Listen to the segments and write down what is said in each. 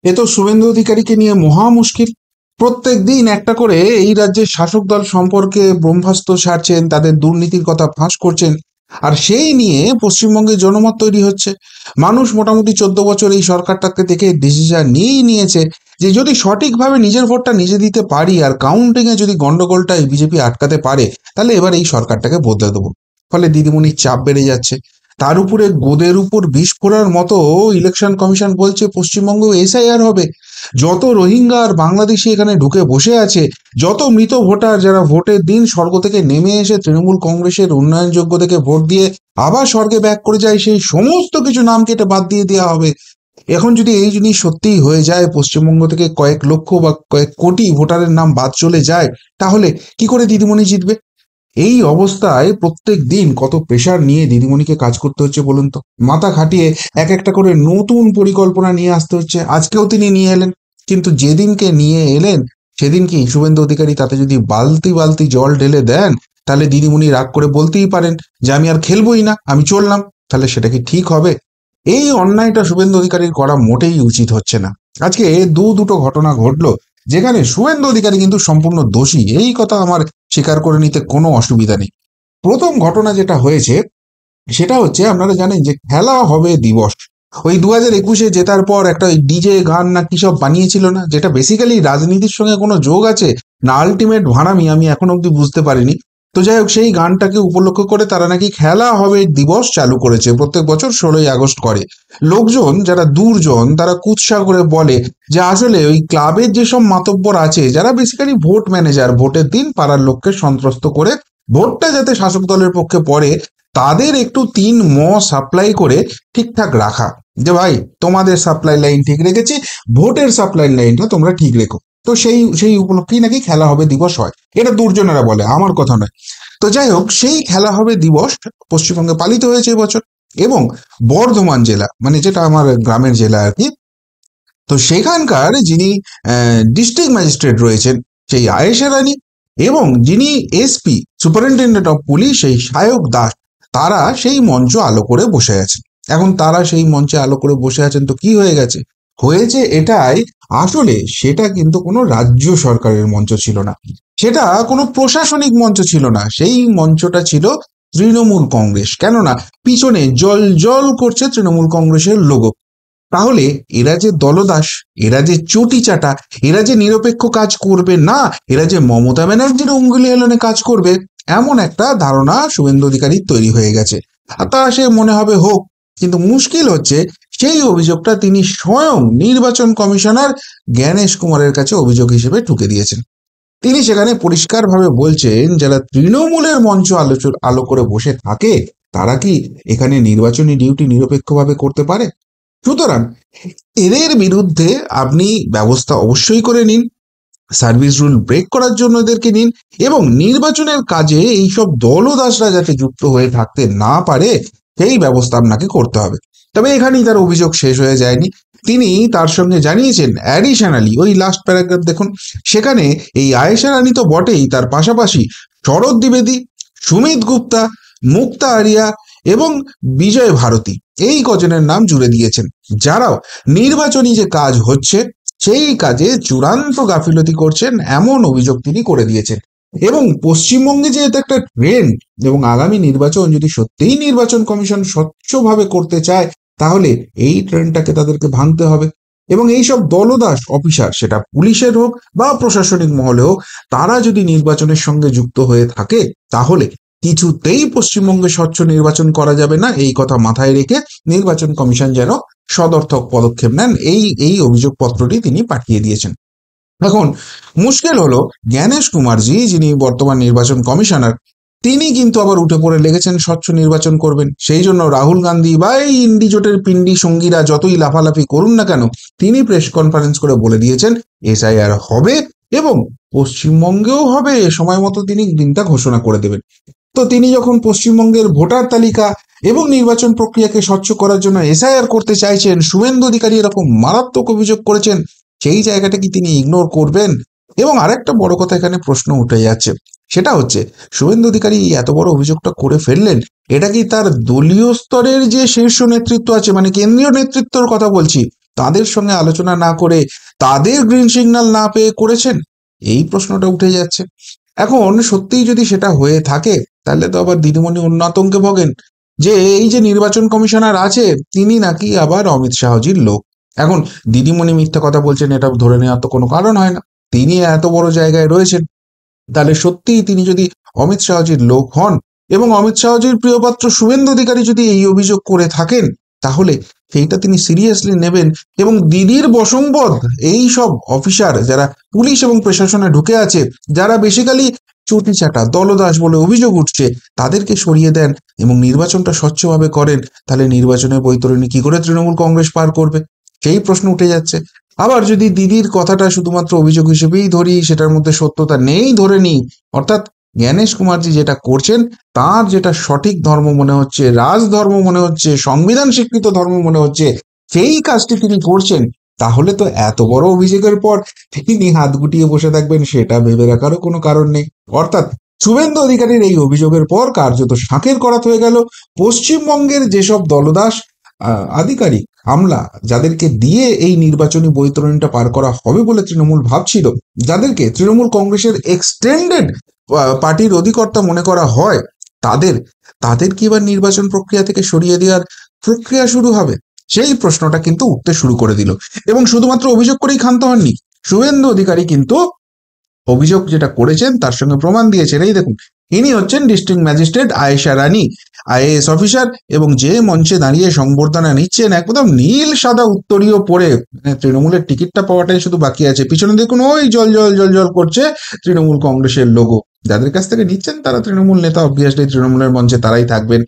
এ তো শুভেন্দু অধিকারীকে নিয়ে মহা মুশকিল। প্রত্যেক দিন একটা করে এই রাজ্যের শাসক দল সম্পর্কে ব্রহ্মাস্ত্র ছাড়ছেন, তাদের দুর্নীতির কথা ফাঁস করছেন। আর সেই নিয়ে পশ্চিমবঙ্গে জনমত তৈরি হচ্ছে। মানুষ মোটামুটি 14 বছর এই সরকারটাকে দেখে ডিসিশন নিয়েই নিয়েছে যে যদি সঠিকভাবে নিজের ভোটটা নিজে দিতে পারি আর কাউন্টিং এ যদি গন্ডগোলটা বিজেপি আটকাতে পারে, তাহলে এবার এই সরকারটাকে বদলে দেবো। ফলে দিদিমণির চাপ বেড়ে যাচ্ছে। তার উপরে গোদের উপর বিষ ফোড়ার মতো ইলেকশন কমিশন বলছে পশ্চিমবঙ্গ এসআইআর হবে। যত রোহিঙ্গা আর বাংলাদেশি এখানে ঢুকে বসে আছে, যত মৃত ভোটার যারা ভোটের দিন স্বর্গ থেকে নেমে এসে তৃণমূল কংগ্রেসের উন্নয়নযোগ্য থেকে ভোট দিয়ে আবার স্বর্গে ব্যাক করে যায়, সেই সমস্ত কিছু নাম কেটে বাদ দিয়ে দেওয়া হবে। এখন যদি এই জিনিস সত্যিই হয়ে যায়, পশ্চিমবঙ্গ থেকে কয়েক লক্ষ বা কয়েক কোটি ভোটারের নাম বাদ চলে যায়, তাহলে কি করে দিদিমণি জিতবে? এই অবস্থায় প্রত্যেক দিন কত প্রেশার নিয়ে দিদিমণিকে কাজ করতে হচ্ছে বলুন তো। মাথা খাটিয়ে এক একটা করে নতুন পরিকল্পনা নিয়ে আসতে হচ্ছে। আজকেও তিনি নিয়ে এলেন, কিন্তু যেদিনকে নিয়ে এলেন সেদিন কি শুভেন্দু অধিকারী তাতে যদি বালতি বালতি জল ঢেলে দেন, তাহলে দিদিমণি রাগ করে বলতেই পারেন যে আমি আর খেলবই না, আমি চললাম। তাহলে সেটা কি ঠিক হবে? এই অন্যায়টা শুভেন্দু অধিকারীর করা মোটেই উচিত হচ্ছে না। আজকে দুটো ঘটনা ঘটলো যেখানে শুভেন্দু অধিকারী কিন্তু সম্পূর্ণ দোষী, এই কথা আমার স্বীকার করে নিতে কোনো অসুবিধা নেই। প্রথম ঘটনা যেটা হয়েছে সেটা হচ্ছে, আপনারা জানেন যে খেলা হবে দিবস ওই 2021-এ জেতার পর একটা ওই ডিজে গান না কি সব বানিয়েছিল না, যেটা বেসিক্যালি রাজনীতির সঙ্গে কোনো যোগ আছে না আলটিমেট ভাড়ামি আমি এখন অব্দি বুঝতে পারিনি। তো যাই হোক, সেই গানটাকে উপলক্ষ করে তারা নাকি খেলা হবে দিবস চালু করেছে। প্রত্যেক বছর 16ই আগস্ট করে। লোকজন যারা দূরজন তারা কুৎসা করে বলে যে আসলে ওই ক্লাবের যেসব মাতব্বর আছে, যারা বেসিক্যালি ভোট ম্যানেজার, ভোটের দিন পাড়ার লোককে সন্ত্রস্ত করে ভোটটা যাতে শাসক দলের পক্ষে পড়ে, তাদের একটু 3 সাপ্লাই করে ঠিকঠাক রাখা। যে ভাই, তোমাদের সাপ্লাই লাইন ঠিক রেখেছি, ভোটের সাপ্লাই লাইনটা তোমরা ঠিক রেখো। তো সেই সেই উপলক্ষেই নাকি খেলা হবে দিবস হয়। এটা দুর্জনেরা বলে, আমার কথা নয়। তো যাই হোক, সেই খেলা হবে দিবস পশ্চিমবঙ্গে পালিত হয়েছে এবছর। এবং বর্ধমান জেলা, মানে যেটা আমার গ্রামের জেলা আর কি, তো সেখানকার যিনি ডিস্ট্রিক্ট ম্যাজিস্ট্রেট রয়েছেন সেই আয়েশা রানী, এবং যিনি এসপি সুপারিনটেন্ডেন্ট অফ পুলিশ সেই সায়ক দাস, তারা সেই মঞ্চ আলো করে বসে আছেন। এখন তারা সেই মঞ্চে আলো করে বসে আছেন, তো কি হয়ে গেছে? হয়েছে এটাই, আসলে সেটা কিন্তু কোনো রাজ্য সরকারের মঞ্চ ছিল না, সেটা কোনো প্রশাসনিক মঞ্চ ছিল না, সেই মঞ্চটা ছিল তৃণমূল কংগ্রেস। কেননা পিছনে জল জল করছে তৃণমূল কংগ্রেসের লোগো। তাহলে এরা যে দলদাস, এরা যে চটি চাটা, এরা যে নিরপেক্ষ কাজ করবে না, এরা যে মমতা ব্যানার্জির অঙ্গুলি হেলনে কাজ করবে, এমন একটা ধারণা শুভেন্দু অধিকারীর তৈরি হয়ে গেছে। আর তা সে মনে হবে হোক, কিন্তু মুশকিল হচ্ছে সেই অভিযোগটা তিনি স্বয়ং নির্বাচন কমিশনার জ্ঞানেশ কুমারের কাছে অভিযোগ হিসেবে ঠুকে দিয়েছেন। তিনি সেখানে পরিষ্কারভাবে বলছেন, যারা তৃণমূলের মঞ্চ আলো করে বসে থাকে, তারা কি এখানে নির্বাচনী ডিউটি নিরপেক্ষভাবে করতে পারে? সুতরাং এদের বিরুদ্ধে আপনি ব্যবস্থা অবশ্যই করে নিন, সার্ভিস রুল ব্রেক করার জন্য এদেরকে নিন, এবং নির্বাচনের কাজে এইসব দলদাসরা যাতে যুক্ত হয়ে থাকতে না পারে সেই ব্যবস্থা আপনাকে করতে হবে। তবে এখানেই তার অভিযোগ শেষ হয়ে যায়নি। তিনি তার সঙ্গে জানিয়েছেন অ্যাডিশনালি, ওই লাস্ট প্যারাগ্রাফ দেখুন, সেখানে এই আয়েশা রানী তো বটেই, তার পাশাপাশি শরৎ দ্বিবেদী, সুমিত গুপ্তা, মুক্তা আরিয়া এবং বিজয় ভারতী, এই কজনের নাম জুড়ে দিয়েছেন, যারাও নির্বাচনী যে কাজ হচ্ছে সেই কাজে চূড়ান্ত গাফিলতি করছেন, এমন অভিযোগ তিনি করে দিয়েছেন। এবং পশ্চিমবঙ্গে যে এটা একটা ট্রেন্ড, এবং আগামী নির্বাচন যদি সত্যিই নির্বাচন কমিশন স্বচ্ছভাবে করতে চায়, তাহলে এই ট্রেন্ডটাকে তাদেরকে ভাঙতে হবে। এবং এইসব দলদাস অফিসার, সেটা পুলিশের হোক বা প্রশাসনিক মহলে হোক, তারা যদি নির্বাচনের সঙ্গে যুক্ত হয়ে থাকে, তাহলে কিছুতেই পশ্চিমবঙ্গে স্বচ্ছ নির্বাচন করা যাবে না। এই কথা মাথায় রেখে নির্বাচন কমিশন যেন সদর্থক পদক্ষেপ নেন, এই এই অভিযোগপত্রটি তিনি পাঠিয়ে দিয়েছেন। এখন মুশকিল হলো, জ্ঞানেশ কুমারজি যিনি বর্তমান নির্বাচন কমিশনার, তিনি কিন্তু আবার উঠে পড়ে লেগেছেন স্বচ্ছ নির্বাচন করবেন। সেই জন্য রাহুল গান্ধী বা এই ইন্ডি জোটের পিন্ডি সঙ্গীরা যতই লাফালাফি করুন না কেন, তিনি প্রেস কনফারেন্স করে বলে দিয়েছেন এসআইআর হবে, এবং পশ্চিমবঙ্গেও হবে, সময় মতো তিনি দিনটা ঘোষণা করে দেবেন। তো তিনি যখন পশ্চিমবঙ্গের ভোটার তালিকা এবং নির্বাচন প্রক্রিয়াকে স্বচ্ছ করার জন্য এসআইআর করতে চাইছেন, শুভেন্দু অধিকারী এরকম মারাত্মক অভিযোগ করেছেন, সেই জায়গাটা কি তিনি ইগনোর করবেন? এবং আরেকটা বড় কথা এখানে প্রশ্ন উঠে যাচ্ছে, সেটা হচ্ছে শুভেন্দু অধিকারী এত বড় অভিযোগটা করে ফেললেন, এটা কি তার দলীয় স্তরের যে শীর্ষ নেতৃত্ব আছে, মানে কেন্দ্রীয় নেতৃত্বর কথা বলছি, তাদের সঙ্গে আলোচনা না করে, তাদের গ্রিন সিগন্যাল না পেয়ে করেছেন? এই প্রশ্নটা উঠে যাচ্ছে। এখন সত্যিই যদি সেটা হয়ে থাকে, তাহলে তো আবার দিদিমণি অন্য আতঙ্কে ভোগেন যে এই যে নির্বাচন কমিশনার আছে, তিনি নাকি আবার অমিত শাহজির লোক। এখন দিদিমণি মিথ্যা কথা বলছেন এটা ধরে নেওয়ার তো কোনো কারণ হয় না। তিনি এত বড় জায়গায় রয়েছেন, তাহলে সত্যিই তিনি যদি অমিত শাহজির লোক হন এবং অমিত শাহজির প্রিয়পাত্র শুভেন্দু অধিকারী যদি এই অভিযোগ করে থাকেন, তাহলে সেইটা তিনি সিরিয়াসলি নেবেন এবং দিদির বশংবদ এই সব অফিসার যারা পুলিশ এবং প্রশাসনে ঢুকে আছে, যারা বেসিক্যালি চটি চাটা দলদাস বলে অভিযোগ উঠছে, তাদেরকে সরিয়ে দেন এবং নির্বাচনটা স্বচ্ছভাবে করেন। তাহলে নির্বাচনের বৈতরণী কি করে তৃণমূল কংগ্রেস পার করবে, সেই প্রশ্ন উঠে যাচ্ছে। আবার যদি দিদির কথাটা শুধুমাত্র অভিযোগ হিসেবেই ধরি, সেটার মধ্যে সত্যতা নেই ধরে নিই, অর্থাৎ জ্ঞানেশ কুমারজি যেটা করছেন তার যেটা সঠিক ধর্ম মনে হচ্ছে, রাজধর্ম মনে হচ্ছে, সংবিধান স্বীকৃত ধর্ম মনে হচ্ছে, সেই কাজটি তিনি করছেন, তাহলে তো এত বড় অভিযোগের পর তিনি হাত গুটিয়ে বসে থাকবেন সেটা ভেবে রাখারও কোনো কারণ নেই। অর্থাৎ শুভেন্দু অধিকারীর এই অভিযোগের পর কার্যত শাঁখের করাত হয়ে গেল পশ্চিমবঙ্গের যেসব দলদাস আধিকারিক আমলা, যাদেরকে দিয়ে এই নির্বাচনী বৈতরণীটা পার করা হবে বলে তৃণমূল ভাবছিল, যাদেরকে তৃণমূল কংগ্রেসের এক্সটেন্ডেড পার্টির অধিকর্তা মনে করা হয়, তাদের কি এবার নির্বাচন প্রক্রিয়া থেকে সরিয়ে দেওয়ার প্রক্রিয়া শুরু হবে? সেই প্রশ্নটা কিন্তু উঠতে শুরু করে দিল। এবং শুধুমাত্র অভিযোগ করেই ক্ষান্ত হননি, শুভেন্দু অধিকারী কিন্তু অভিযোগ যেটা করেছেন তার সঙ্গে প্রমাণ দিয়েছেন। এই দেখুন, ইনি হচ্ছেন ডিস্ট্রিক্ট ম্যাজিস্ট্রেট আয়েশা রানী, আইএএস অফিসার, এবং যে মঞ্চে দাঁড়িয়ে সংবর্ধনা নিচ্ছেন একদম নীল সাদা উত্তরীয় পরে, তৃণমূলের টিকিটটা পাওয়াটাই শুধু বাকি আছে। পিছনে দেখুন ওই জল জল জল জল করছে তৃণমূল কংগ্রেসের লোগো। যাদের কাছ থেকে নিচ্ছেন তারা তৃণমূল নেতা, অবভিয়াসলি তৃণমূলের মঞ্চে তারাই থাকবেন।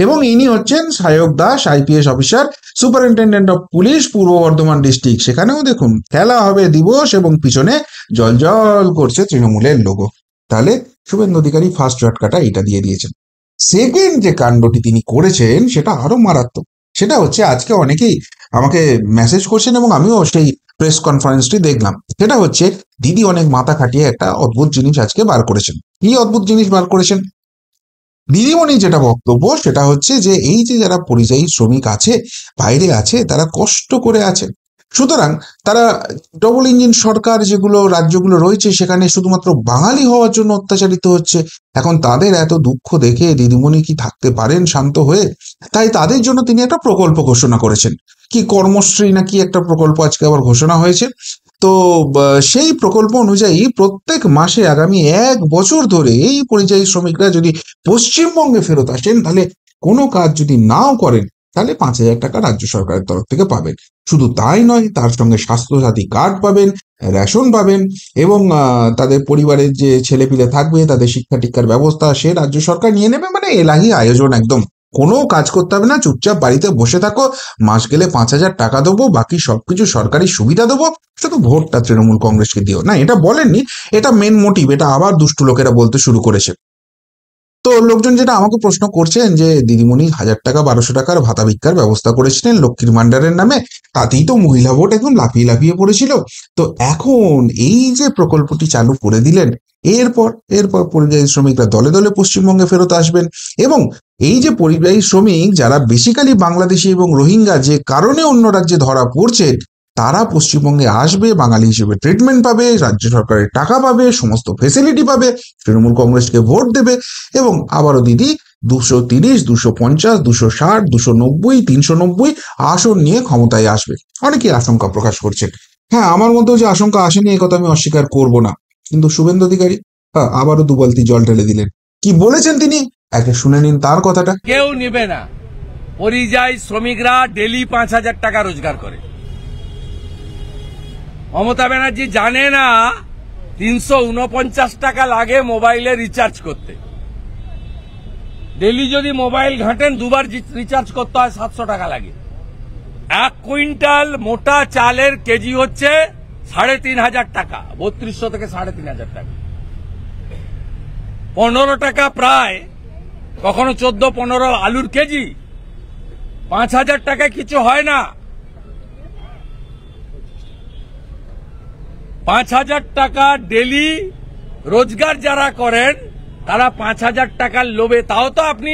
এবং ইনি হচ্ছেন Sayak Das, IPS officer, superintendent of police, Purba Bardhaman district. সেখানেও দেখুন খেলা হবে দিবস এবং পিছনে জল জল করছে তৃণমূলের লোগো। তাহলে শুভেন্দু অধিকারী ফার্স্ট ঝটকাটা এটা দিয়ে দিয়েছেন। সেকেন্ড যে কাণ্ডটি তিনি করেছেন সেটা আরো মারাত্মক। সেটা হচ্ছে, আজকে অনেকেই আমাকে মেসেজ করছেন এবং আমিও সেই প্রেস কনফারেন্সটি দেখলাম। সেটা হচ্ছে, দিদি অনেক মাথা খাটিয়ে একটা অদ্ভুত জিনিস আজকে বার করেছেন। কি অদ্ভুত জিনিস বার করেছেন? দিদিমণি যেটা বক্তব্য সেটা হচ্ছে যে এই যে যারা পরিযায়ী শ্রমিক আছে, বাইরে আছে, তারা কষ্ট করে আছে, সুতরাং তারা ডবল ইঞ্জিন সরকার যেগুলো রাজ্যগুলো রয়েছে সেখানে শুধুমাত্র বাঙালি হওয়ার জন্য অত্যাচারিত হচ্ছে। এখন তাদের এত দুঃখ দেখে দিদিমণি কি থাকতে পারেন শান্ত হয়ে? তাই তাদের জন্য তিনি একটা প্রকল্প ঘোষণা করেছেন, কি কর্মশ্রী নাকি একটা প্রকল্প আজকে আবার ঘোষণা হয়েছে। তো সেই প্রকল্প অনুযায়ী প্রত্যেক মাসে আগামী 1 বছর ধরে এই পরিযায়ী শ্রমিকরা যদি পশ্চিমবঙ্গে ফেরত আসেন, তাহলে কোনো কাজ যদি নাও করেন, তাহলে 5,000 টাকা রাজ্য সরকারের তরফ থেকে পাবেন। শুধু তাই নয়, তার সঙ্গে স্বাস্থ্যসাথী কার্ড পাবেন, রেশন পাবেন, এবং তাদের পরিবারের যে ছেলেপিলে থাকবে তাদের শিক্ষা টিক্ষার ব্যবস্থা সে রাজ্য সরকার নিয়ে নেবে। মানে এলাহি আয়োজন, একদম কোনো কাজ করতে হবে না, চুপচাপ বাড়িতে বসে থাকো, মাস গেলে 5,000 টাকা দেবো, বাকি সবকিছু সরকারি সুবিধা দেবো, শুধু ভোটটা তৃণমূল কংগ্রেসকে দিও না। এটা বলেননি, এটা মেন মোটিভ, এটা আবার দুষ্টু লোকেরা বলতে শুরু করেছে। তো লোকজন যেটা আমাকে প্রশ্ন করছেন যে দিদিমণি 1,000 টাকা 1,200 টাকার ভাতা ভিক্ষার ব্যবস্থা করেছিলেন লক্ষ্মীর ভান্ডারের নামে, তাতেই তো মহিলা ভোট একদম লাফিয়ে লাফিয়ে পড়েছিল। তো এখন এই যে প্রকল্পটি চালু করে দিলেন, এরপর পরিযায়ী শ্রমিকরা দলে দলে পশ্চিমবঙ্গে ফেরত আসবেন। এবং এই যে পরিযায়ী শ্রমিক যারা বেসিক্যালি বাংলাদেশি এবং রোহিঙ্গা যে কারণে অন্য রাজ্যে ধরা পড়ছে, তারা পশ্চিমবঙ্গে আসবে, বাঙালি হিসেবে ট্রিটমেন্ট পাবে, রাজ্য সরকারের টাকা পাবে, সমস্ত ফেসিলিটি পাবে, তৃণমূল কংগ্রেসকে ভোট দেবে, এবং আবারও দিদি 230, 250, 260, 290, 390 আসন নিয়ে ক্ষমতায় আসবে। অনেকেই আশঙ্কা প্রকাশ করছেন। হ্যাঁ, আমার মধ্যেও যে আশঙ্কা আসেনি এই কথা আমি অস্বীকার করব না, কিন্তু শুভেন্দু অধিকারী আবারও 2 বালতি জল ঢেলে দিলেন। কি বলেছেন তিনি, একে শুনে নিন তার কথাটা। কেউ নেবে না, পরিযায়ী শ্রমিকরা ডেলি 5,000 টাকা রোজগার করে। মমতা ব্যানার্জি জানে না 349 টাকা লাগে মোবাইলে রিচার্জ করতে। ডেলি যদি মোবাইল ঘাঁটেন 2 বার রিচার্জ করতে হয়, 700 টাকা লাগে। 1 কুইন্টাল মোটা চালের কেজি হচ্ছে 3,500 টাকা, 3200 থেকে 3,500 টাকা। 15 টাকা প্রায়, কখনো 14-15 আলুর কেজি। 5,000 টাকা কিছু হয় না। 5,000 টাকা ডেলি রোজগার যারা করেন তারা 5,000 টাকার লোভে, তাও তো আপনি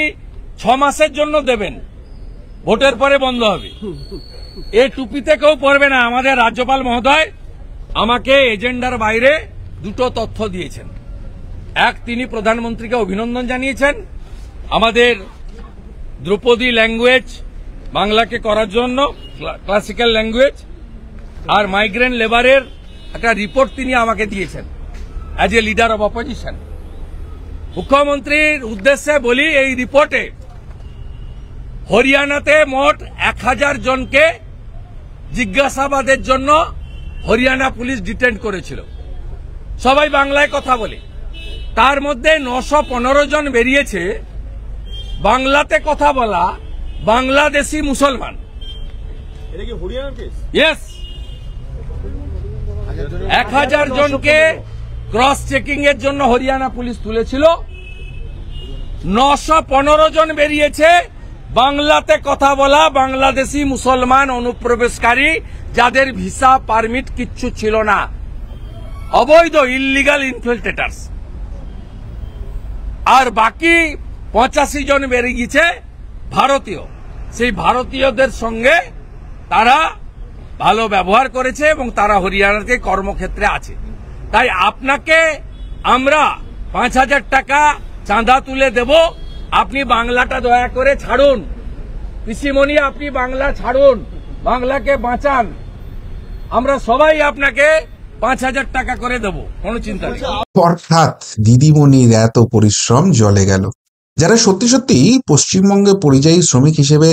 6 মাসের জন্য দেবেন, ভোটের পরে বন্ধ হবে। এ টুপিতে কেউ পড়বে না। আমাদের রাজ্যপাল মহোদয় আমাকে এজেন্ডার বাইরে দুটো তথ্য দিয়েছেন। এক, তিনি প্রধানমন্ত্রীকে অভিনন্দন জানিয়েছেন আমাদের ধ্রুপদী ল্যাঙ্গুয়েজ বাংলাকে করার জন্য, ক্লাসিক্যাল ল্যাঙ্গুয়েজ, আর মাইগ্রেন্ট লেবারের একটা রিপোর্ট তিনি আমাকে দিয়েছেন as a leader of opposition. মুখ্যমন্ত্রীর উদ্দেশ্যে বলি, এই রিপোর্টে হরিয়ানাতে মোট 1000 জনকে জিজ্ঞাসাবাদের জন্য হরিয়ানা পুলিশ ডিটেন্ট করেছিল। সবাই বাংলায় কথা বলে, তার মধ্যে 915 জন বেরিয়েছে বাংলাতে কথা বলা বাংলাদেশি মুসলমান। এটা কি হরিয়ানার কেস? ইয়েস, 1000 জনকে ক্রস চেকিং এর জন্য হরিয়ানা পুলিশ তুলেছিল। 915 জন বেরিয়েছে বাংলাতে কথা বলা বাংলাদেশি মুসলমান অনুপ্রবেশকারী, যাদের ভিসা পারমিট কিচ্ছু ছিল না, অবৈধ ইললিগাল ইনফিল্ট্রেটার্স। আর বাকি 85 জন বেরিয়েছে ভারতীয়। সেই ভারতীয়দের সঙ্গে তারা ভালো ব্যবহার করেছে এবং তারা হরিয়ানাতে কর্মক্ষেত্রে আছে। তাই আপনাকে আমরা 5000 টাকা চাঁদা তুলে দেব, আপনি বাংলাটা দয়া করে ছাড়ুন। পিসিমণি, আপনি বাংলা ছাড়ুন, বাংলাকে বাঁচান। আমরা সবাই আপনাকে 5000 টাকা করে দেব, কোনো চিন্তা নেই। অর্থাৎ দিদিমণির এত পরিশ্রম জলে গেল। যারা সত্যি সত্যি পশ্চিমবঙ্গে পরিযায়ী শ্রমিক হিসেবে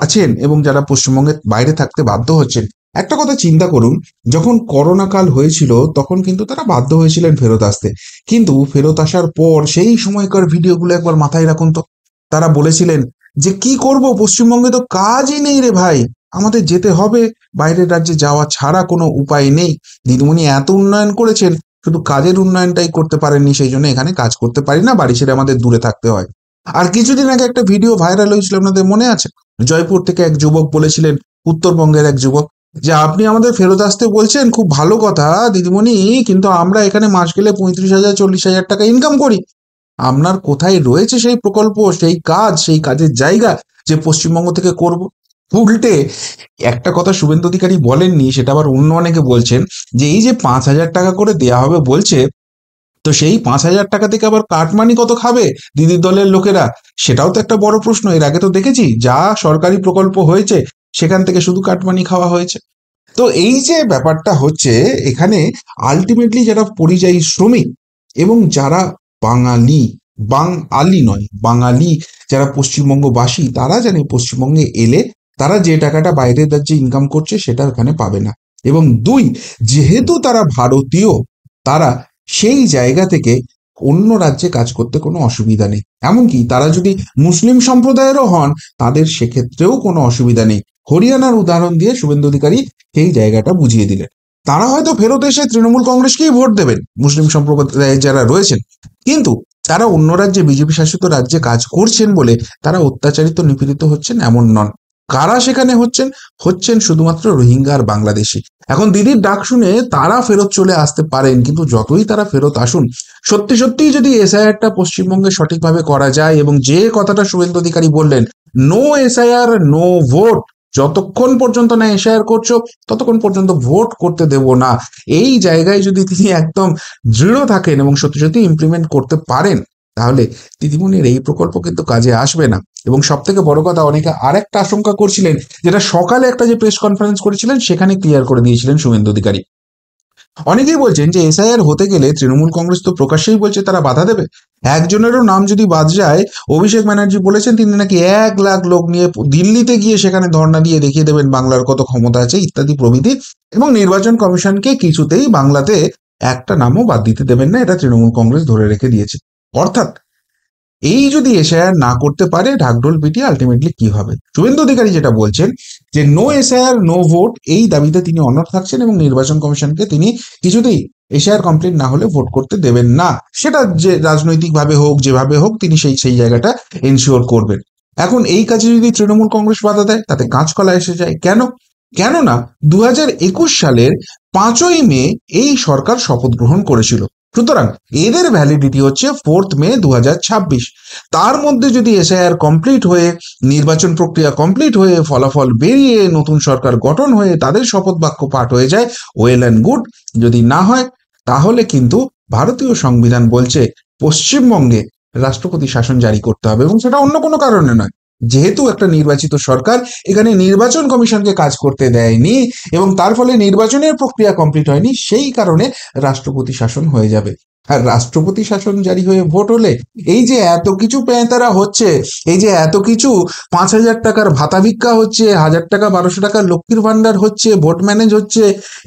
আছেন এবং যারা পশ্চিমবঙ্গের বাইরে থাকতে বাধ্য হচ্ছেন, একটা কথা চিন্তা করুন, যখন করোনা কাল হয়েছিল তখন কিন্তু তারা বাধ্য হয়েছিলেন ফেরত আসতে, কিন্তু ফেরত আসার পর সেই সময়কার ভিডিওগুলো একবার মাথায় রাখুন তো। তারা বলেছিলেন যে কি করব, পশ্চিমবঙ্গে তো কাজই নেই রে ভাই, আমাদের যেতে হবে, বাইরের রাজ্যে যাওয়া ছাড়া কোনো উপায় নেই। দিদিমণি এত উন্নয়ন করেছেন, শুধু কাজের উন্নয়নটাই করতে পারেননি, সেই জন্য এখানে কাজ করতে পারি না, বাড়ি ছেড়ে আমাদের দূরে থাকতে হয়। আর কিছুদিন আগে একটা ভিডিও ভাইরাল হয়েছিল, আপনাদের মনে আছে? জয়পুর থেকে এক যুবক বলেছিলেন, উত্তরবঙ্গের এক যুবক, যে আপনি আমাদের ফেরত আসতে বলছেন, খুব ভালো কথা দিদিমণি, কিন্তু আমরা এখানে মাস গেলে 35,000 40,000 টাকা ইনকাম করি। আপনার কোথায় রয়েছে সেই প্রকল্প, সেই কাজ, সেই কাজের জায়গা যে পশ্চিমবঙ্গ থেকে করব? উল্টে একটা কথা শুভেন্দু অধিকারী বলেননি, সেটা আবার অন্য অনেকে বলছেন, যে এই যে 5,000 টাকা করে দেয়া হবে বলছে, তো সেই 5,000 টাকা থেকে আবার কাটমানি কত খাবে দিদির দলের লোকেরা? সেটাও তো একটা বড় প্রশ্ন। এর আগে তো দেখেছি যা সরকারি প্রকল্প হয়েছে সেখান থেকে শুধু কাটমানি খাওয়া হয়েছে। তো এই যে ব্যাপারটা হচ্ছে এখানে, আলটিমেটলি যারা পরিযায়ী শ্রমিক এবং যারা বাঙালি, বাঙালি নয় বাঙালি, যারা পশ্চিমবঙ্গবাসী, তারা জানে পশ্চিমবঙ্গে এলে তারা যে টাকাটা বাইরের রাজ্যে ইনকাম করছে সেটা এখানে পাবে না। এবং দুই, যেহেতু তারা ভারতীয়, তারা সেই জায়গা থেকে অন্য রাজ্যে কাজ করতে কোনো অসুবিধা নেই। এমনকি তারা যদি মুসলিম সম্প্রদায়েরও হন, তাদের সেক্ষেত্রেও কোনো অসুবিধা নেই। হরিয়ানার উদাহরণ দিয়ে শুভেন্দু অধিকারী সেই জায়গাটা বুঝিয়ে দিলেন। তারা হয়তো ফেরত এসে তৃণমূল কংগ্রেসকেই ভোট দেবেন, মুসলিম সম্প্রদায়ের যারা রয়েছেন, কিন্তু তারা অন্য রাজ্যে, বিজেপি শাসিত রাজ্যে কাজ করছেন বলে তারা অত্যাচারিত, নিপীড়িত হচ্ছেন এমন নন। কারা সেখানে হচ্ছেন শুধুমাত্র রোহিঙ্গা আর বাংলাদেশি। এখন দিদির ডাক শুনে তারা ফেরত চলে আসতে পারেন, কিন্তু যতই তারা ফেরত আসুন, সত্যি সত্যিই যদি এসআইআরটা পশ্চিমবঙ্গে সঠিকভাবে করা যায়, এবং যে কথাটা শুভেন্দু অধিকারী বললেন, নো এসআইআর নো ভোট, যতক্ষণ পর্যন্ত না এসআইআর করছো ততক্ষণ পর্যন্ত ভোট করতে দেব না, এই জায়গায় যদি তিনি একদম দৃঢ় থাকেন এবং সত্যি সত্যি ইমপ্লিমেন্ট করতে পারেন, তাহলে দিদিমণির এই প্রকল্প কিন্তু কাজে আসবে না। এবং সব থেকে বড় কথা, অনেকে আরেকটা আশঙ্কা করছিলেন, যেটা সকালে একটা যে প্রেস কনফারেন্স করেছিলেন সেখানে ক্লিয়ার করে দিয়েছিলেন শুভেন্দু অধিকারী। অনেকেই বলছেন যে এসআইআর হতে গেলে তৃণমূল কংগ্রেস তো প্রকাশ্যেই বলছে তারা বাধা দেবে। একজনেরও নাম যদি বাদ যায়, অভিষেক ব্যানার্জি বলেছেন তিনি নাকি 1 লাখ লোক নিয়ে দিল্লিতে গিয়ে সেখানে ধর্ণা দিয়ে দেখিয়ে দেবেন বাংলার কত ক্ষমতা আছে ইত্যাদি প্রভৃতি, এবং নির্বাচন কমিশনকে কিছুতেই বাংলাতে একটা নামও বাদ দিতে দেবেন না, এটা তৃণমূল কংগ্রেস ধরে রেখে দিয়েছে। অর্থাৎ এই যদি এসআইআর না করতে পারে, ঢাকঢোল পিটিয়ে আলটিমেটলি কি হবে? শুভেন্দু অধিকারী যেটা বলছেন যে নো এসআইআর নো ভোট, এই দাবিতে তিনি অনড় থাকছেন এবং নির্বাচন কমিশনকে তিনি কিছুতেই এসআইআর কমপ্লিট না হলে ভোট করতে দেবেন না। সেটা যে রাজনৈতিকভাবে হোক, যেভাবে হোক, তিনি সেই জায়গাটা এনশিওর করবেন। এখন এই কাজে যদি তৃণমূল কংগ্রেস বাধা দেয়, তাতে কাঁচকলা এসে যায়। কেননা 2021 সালের 5ই মে এই সরকার শপথ গ্রহণ করেছিল। সুতরাং এদের ভ্যালিডিটি হচ্ছে 4 মে 2026। তার মধ্যে যদি এসআইআর কমপ্লিট হয়ে, নির্বাচন প্রক্রিয়া কমপ্লিট হয়ে, ফলাফল বেরিয়ে, নতুন সরকার গঠন হয়ে তাদের শপথ বাক্য পাঠ হয়ে যায়, ওয়েল অ্যান্ড গুড। যদি না হয় তাহলে কিন্তু ভারতীয় সংবিধান বলছে পশ্চিমবঙ্গে রাষ্ট্রপতি শাসন জারি করতে হবে, এবং সেটা অন্য কোনো কারণে নয়। যেহেতু একটা নির্বাচিত সরকার এখানে নির্বাচন কমিশনকে কাজ করতে দেয়নি এবং তার ফলে নির্বাচনের প্রক্রিয়া কমপ্লিট হয়নি, সেই কারণে রাষ্ট্রপতি শাসন হয়ে যাবে। আর রাষ্ট্রপতি শাসন জারি হয়ে ভোট হলে এই যে এত কিছু পেঁতারা হচ্ছে, এই যে এত কিছু 5,000 টাকার ভাতা ভিক্ষা হচ্ছে, 1,000 টাকা 1,200 টাকার লক্ষ্মীর ভান্ডার হচ্ছে, ভোট ম্যানেজ হচ্ছে,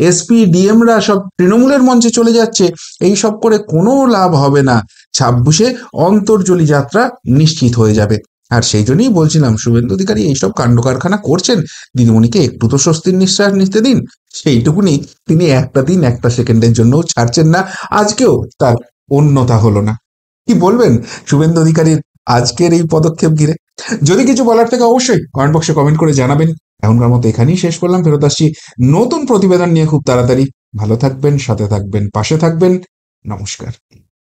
এসপি ডিএমরা সব তৃণমূলের মঞ্চে চলে যাচ্ছে, এই সব করে কোনো লাভ হবে না। 26-এ অন্তর্জলি যাত্রা নিশ্চিত হয়ে যাবে। আর সেই জন্যই বলছিলাম, শুভেন্দু অধিকারী এইসব কাণ্ড কারখানা করছেন, দিদিমণিকে একটু তো স্বস্তির নিঃশ্বাস নিতে দিন। সেইটুকুনি তিনি একটা দিন একটা সেকেন্ডের জন্যও ছাড়ছেন না। আজকেও তার অন্যতা হলো না। কি বলবেন শুভেন্দু অধিকারীর আজকের এই পদক্ষেপ ঘিরে? যদি কিছু বলার থেকে অবশ্যই কমেন্ট বক্সে কমেন্ট করে জানাবেন। এখনকার মতো এখানেই শেষ করলাম, ফেরত আসছি নতুন প্রতিবেদন নিয়ে খুব তাড়াতাড়ি। ভালো থাকবেন, সাথে থাকবেন, পাশে থাকবেন। নমস্কার।